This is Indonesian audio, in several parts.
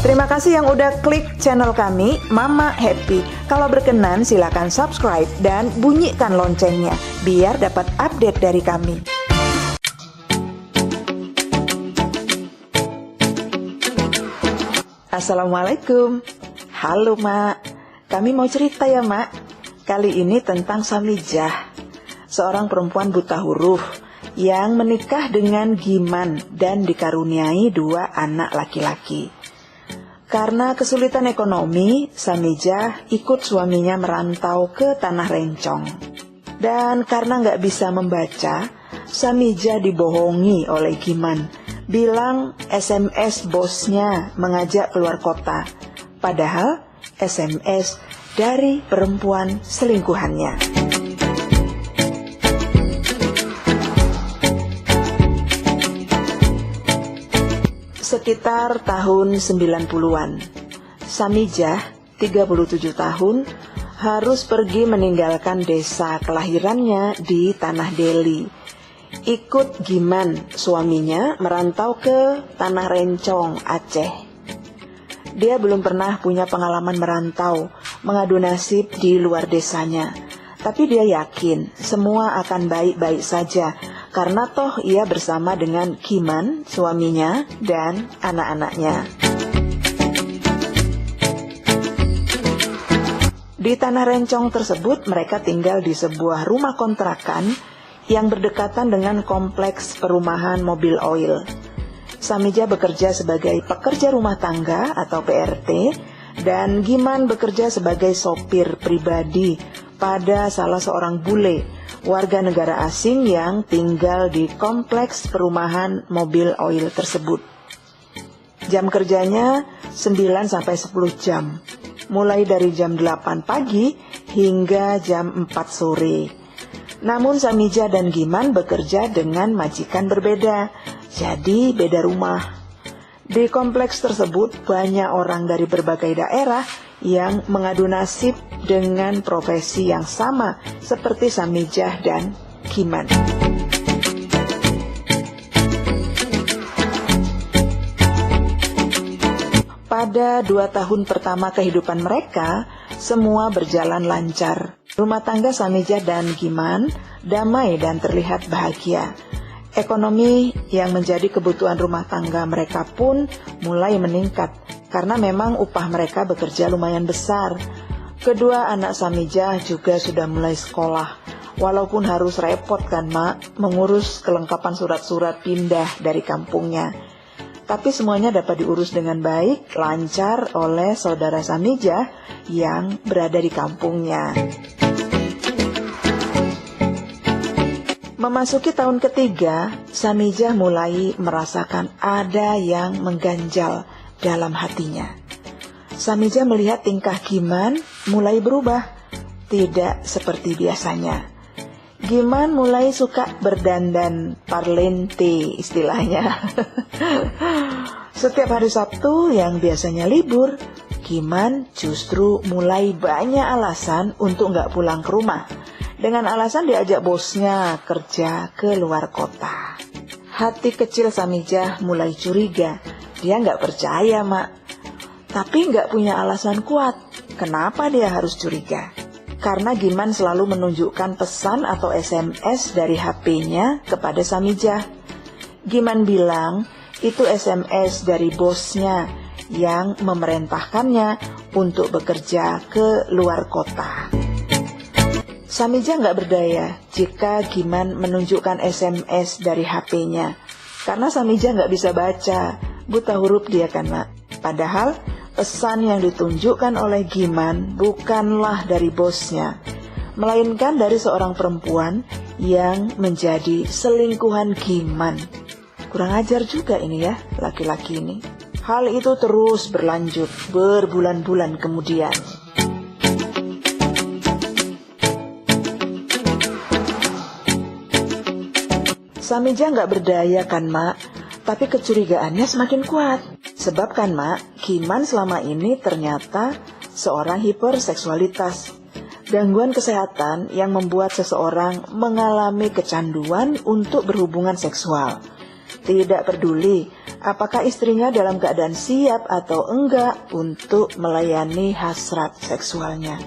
Terima kasih yang udah klik channel kami, Mama Happy. Kalau berkenan silakan subscribe dan bunyikan loncengnya biar dapat update dari kami. Assalamualaikum. Halo Mak, kami mau cerita ya Mak. Kali ini tentang Samijah, seorang perempuan buta huruf yang menikah dengan Giman dan dikaruniai 2 anak laki-laki. Karena kesulitan ekonomi, Samijah ikut suaminya merantau ke Tanah Rencong. Dan karena nggak bisa membaca, Samijah dibohongi oleh Giman, bilang SMS bosnya mengajak keluar kota. Padahal SMS dari perempuan selingkuhannya. Sekitar tahun 90-an, Samijah, 37 tahun, harus pergi meninggalkan desa kelahirannya di Tanah Deli. Ikut Giman, suaminya, merantau ke Tanah Rencong, Aceh. Dia belum pernah punya pengalaman merantau, mengadu nasib di luar desanya. Tapi dia yakin semua akan baik-baik saja, karena toh ia bersama dengan Giman, suaminya, dan anak-anaknya. Di Tanah Rencong tersebut, mereka tinggal di sebuah rumah kontrakan yang berdekatan dengan kompleks perumahan mobil oil. Samijah bekerja sebagai pekerja rumah tangga atau PRT, dan Giman bekerja sebagai sopir pribadi pada salah seorang bule, warga negara asing yang tinggal di kompleks perumahan mobil oil tersebut. Jam kerjanya 9-10 jam, mulai dari jam 8 pagi hingga jam 4 sore. Namun Samijah dan Giman bekerja dengan majikan berbeda, jadi beda rumah. Di kompleks tersebut banyak orang dari berbagai daerah yang mengadu nasib dengan profesi yang sama seperti Samijah dan Giman. Pada 2 tahun pertama kehidupan mereka, semua berjalan lancar. Rumah tangga Samijah dan Giman damai dan terlihat bahagia. Ekonomi yang menjadi kebutuhan rumah tangga mereka pun mulai meningkat, karena memang upah mereka bekerja lumayan besar. Kedua anak Samijah juga sudah mulai sekolah, walaupun harus repot kan Mak, mengurus kelengkapan surat-surat pindah dari kampungnya. Tapi semuanya dapat diurus dengan baik, lancar oleh saudara Samijah yang berada di kampungnya. Memasuki tahun ketiga, Samijah mulai merasakan ada yang mengganjal dalam hatinya. Samijah melihat tingkah Giman mulai berubah, tidak seperti biasanya. Giman mulai suka berdandan parlente istilahnya. Setiap hari Sabtu yang biasanya libur, Giman justru mulai banyak alasan untuk nggak pulang ke rumah. Dengan alasan diajak bosnya kerja ke luar kota. Hati kecil Samijah mulai curiga. Dia nggak percaya Mak, tapi nggak punya alasan kuat. Kenapa dia harus curiga? Karena Giman selalu menunjukkan pesan atau SMS dari HP-nya kepada Samijah. Giman bilang itu SMS dari bosnya yang memerintahkannya untuk bekerja ke luar kota. Samijah nggak berdaya jika Giman menunjukkan SMS dari HP-nya, karena Samijah nggak bisa baca, buta huruf dia kan Mak. Padahal pesan yang ditunjukkan oleh Giman bukanlah dari bosnya, melainkan dari seorang perempuan yang menjadi selingkuhan Giman. Kurang ajar juga ini ya, laki-laki ini. Hal itu terus berlanjut berbulan-bulan kemudian. Samijah nggak berdaya kan Mak, tapi kecurigaannya semakin kuat. Sebab kan Mak, Giman selama ini ternyata seorang hiperseksualitas. Gangguan kesehatan yang membuat seseorang mengalami kecanduan untuk berhubungan seksual. Tidak peduli apakah istrinya dalam keadaan siap atau enggak untuk melayani hasrat seksualnya.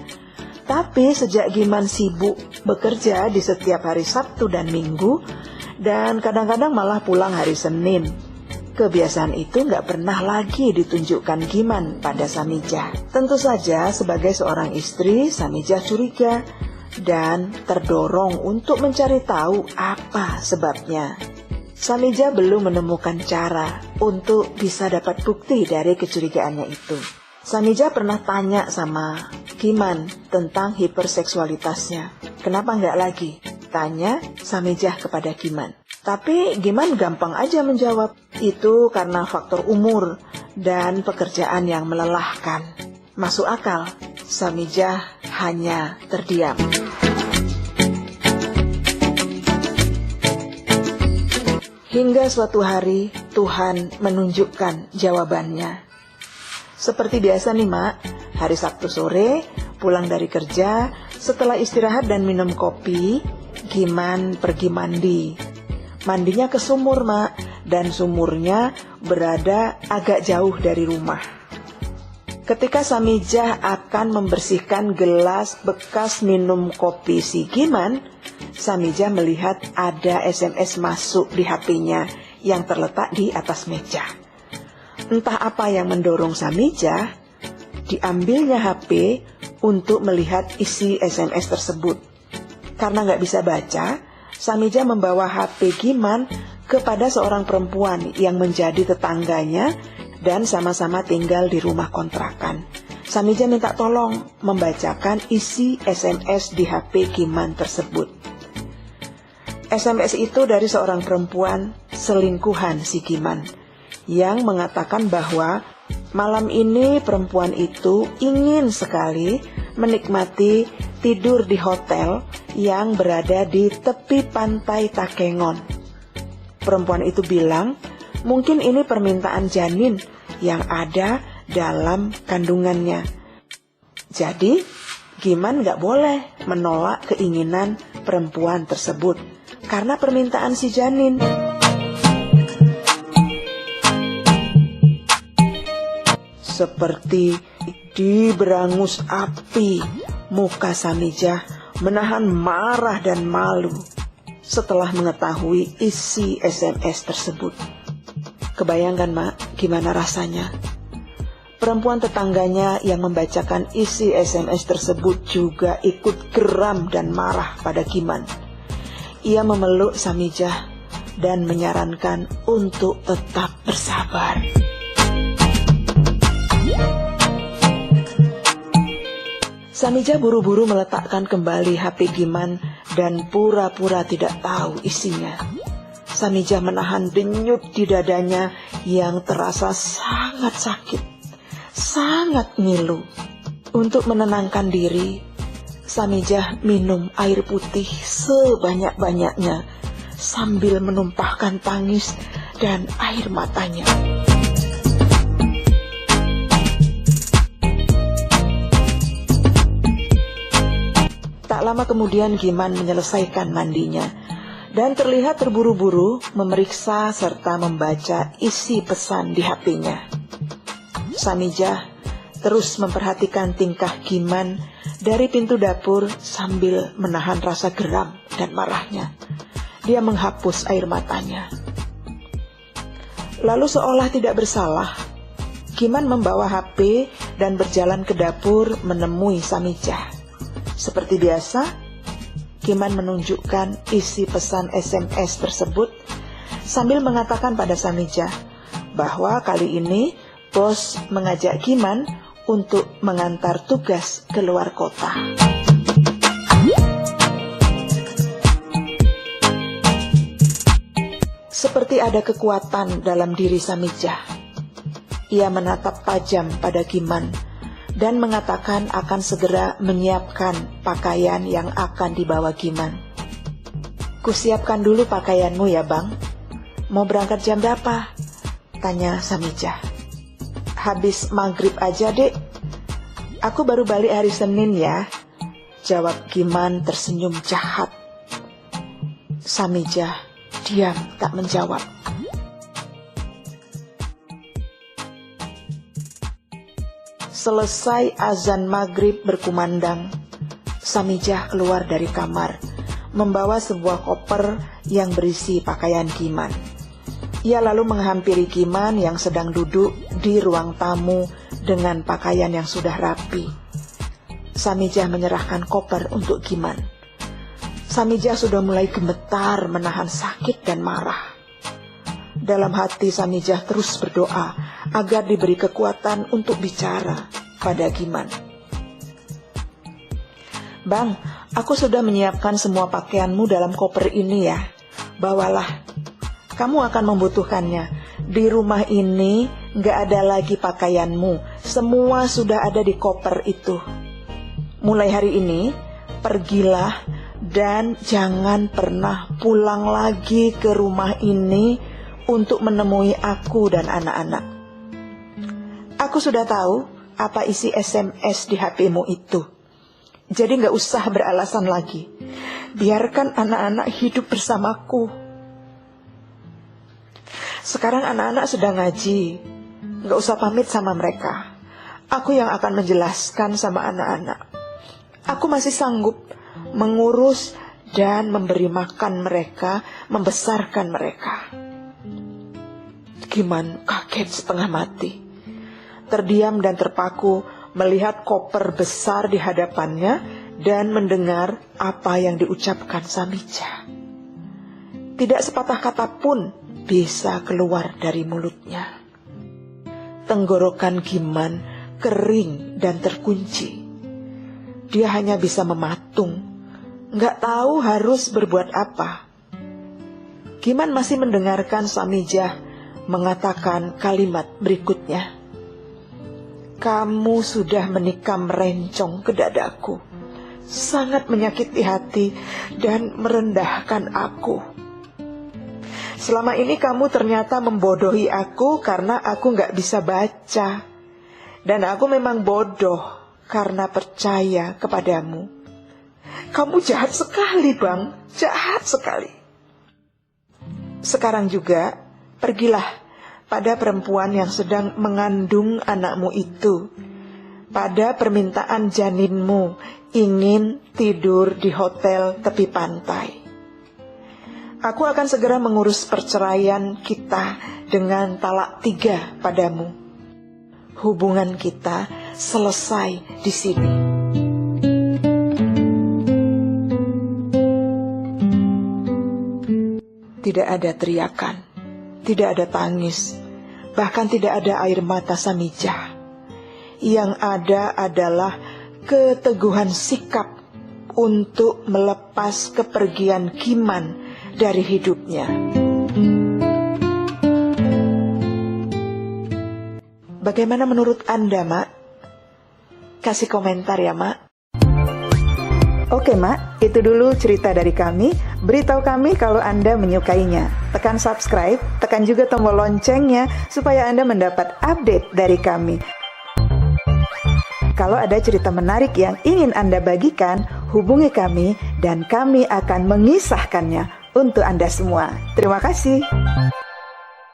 Tapi sejak Giman sibuk bekerja di setiap hari Sabtu dan Minggu, dan kadang-kadang malah pulang hari Senin, kebiasaan itu nggak pernah lagi ditunjukkan Giman pada Samijah. Tentu saja sebagai seorang istri, Samijah curiga dan terdorong untuk mencari tahu apa sebabnya. Samijah belum menemukan cara untuk bisa dapat bukti dari kecurigaannya itu. Samijah pernah tanya sama Giman tentang hiperseksualitasnya. Kenapa nggak lagi? Tanya Samijah kepada Giman. Tapi Giman gampang aja menjawab, itu karena faktor umur dan pekerjaan yang melelahkan. Masuk akal, Samijah hanya terdiam. Hingga suatu hari Tuhan menunjukkan jawabannya. Seperti biasa nih Mak, hari Sabtu sore pulang dari kerja, setelah istirahat dan minum kopi, Giman pergi mandi. Mandinya ke sumur Mak, dan sumurnya berada agak jauh dari rumah. Ketika Samijah akan membersihkan gelas bekas minum kopi si Giman, Samijah melihat ada SMS masuk di HP-nya yang terletak di atas meja. Entah apa yang mendorong Samijah, diambilnya HP untuk melihat isi SMS tersebut. Karena nggak bisa baca, Samijah membawa HP Giman kepada seorang perempuan yang menjadi tetangganya dan sama-sama tinggal di rumah kontrakan. Samijah minta tolong membacakan isi SMS di HP Giman tersebut. SMS itu dari seorang perempuan selingkuhan si Giman yang mengatakan bahwa malam ini perempuan itu ingin sekali menikmati tidur di hotel yang berada di tepi pantai Takengon. Perempuan itu bilang, mungkin ini permintaan janin yang ada dalam kandungannya. Jadi, Giman gak boleh menolak keinginan perempuan tersebut karena permintaan si janin. Seperti diberangus api, muka Samijah menahan marah dan malu setelah mengetahui isi SMS tersebut. Kebayangkan Mak, gimana rasanya? Perempuan tetangganya yang membacakan isi SMS tersebut juga ikut geram dan marah pada Giman. Ia memeluk Samijah dan menyarankan untuk tetap bersabar. Samijah buru-buru meletakkan kembali HP Giman dan pura-pura tidak tahu isinya. Samijah menahan denyut di dadanya yang terasa sangat sakit, sangat ngilu. Untuk menenangkan diri, Samijah minum air putih sebanyak-banyaknya sambil menumpahkan tangis dan air matanya. Tak lama kemudian Giman menyelesaikan mandinya dan terlihat terburu-buru memeriksa serta membaca isi pesan di HP-nya. Samijah terus memperhatikan tingkah Giman dari pintu dapur sambil menahan rasa geram dan marahnya. Dia menghapus air matanya. Lalu seolah tidak bersalah, Giman membawa HP dan berjalan ke dapur menemui Samijah. Seperti biasa, Giman menunjukkan isi pesan SMS tersebut sambil mengatakan pada Samijah bahwa kali ini bos mengajak Giman untuk mengantar tugas ke luar kota. Seperti ada kekuatan dalam diri Samijah. Ia menatap tajam pada Giman dan mengatakan akan segera menyiapkan pakaian yang akan dibawa Giman. Kusiapkan dulu pakaianmu ya Bang. Mau berangkat jam berapa? Tanya Samijah. Habis maghrib aja dek. Aku baru balik hari Senin ya. Jawab Giman tersenyum jahat. Samijah diam tak menjawab. selesai azan maghrib berkumandang, Samijah keluar dari kamar, membawa sebuah koper yang berisi pakaian Giman. Ia lalu menghampiri Giman yang sedang duduk di ruang tamu dengan pakaian yang sudah rapi. Samijah menyerahkan koper untuk Giman. Samijah sudah mulai gemetar menahan sakit dan marah. Dalam hati Samijah terus berdoa agar diberi kekuatan untuk bicara pada Giman. "Bang, aku sudah menyiapkan semua pakaianmu dalam koper ini ya. Bawalah, kamu akan membutuhkannya. Di rumah ini gak ada lagi pakaianmu, semua sudah ada di koper itu. Mulai hari ini, pergilah dan jangan pernah pulang lagi ke rumah ini untuk menemui aku dan anak-anak. Aku sudah tahu apa isi SMS di HP-mu itu. Jadi gak usah beralasan lagi. Biarkan anak-anak hidup bersamaku. Sekarang anak-anak sedang ngaji. Gak usah pamit sama mereka. Aku yang akan menjelaskan sama anak-anak. Aku masih sanggup mengurus dan memberi makan mereka, membesarkan mereka." Giman kaget setengah mati. Terdiam dan terpaku melihat koper besar di hadapannya dan mendengar apa yang diucapkan Samijah. Tidak sepatah kata pun bisa keluar dari mulutnya. Tenggorokan Giman kering dan terkunci. Dia hanya bisa mematung, gak tahu harus berbuat apa. Giman masih mendengarkan Samijah mengatakan kalimat berikutnya. "Kamu sudah menikam rencong ke dadaku, sangat menyakiti hati dan merendahkan aku. Selama ini kamu ternyata membodohi aku karena aku gak bisa baca. Dan aku memang bodoh karena percaya kepadamu. Kamu jahat sekali, Bang, jahat sekali. Sekarang juga, pergilah pada perempuan yang sedang mengandung anakmu itu. Pada permintaan janinmu ingin tidur di hotel tepi pantai. Aku akan segera mengurus perceraian kita dengan talak 3 padamu. Hubungan kita selesai di sini." Tidak ada teriakan, tidak ada tangis, bahkan tidak ada air mata Samijah. Yang ada adalah keteguhan sikap untuk melepas kepergian Giman dari hidupnya. Bagaimana menurut Anda, Mak? Kasih komentar ya, Mak. Oke, Mak, itu dulu cerita dari kami. Beritahu kami kalau Anda menyukainya. Tekan subscribe, tekan juga tombol loncengnya supaya Anda mendapat update dari kami. Kalau ada cerita menarik yang ingin Anda bagikan, hubungi kami dan kami akan mengisahkannya untuk Anda semua. Terima kasih.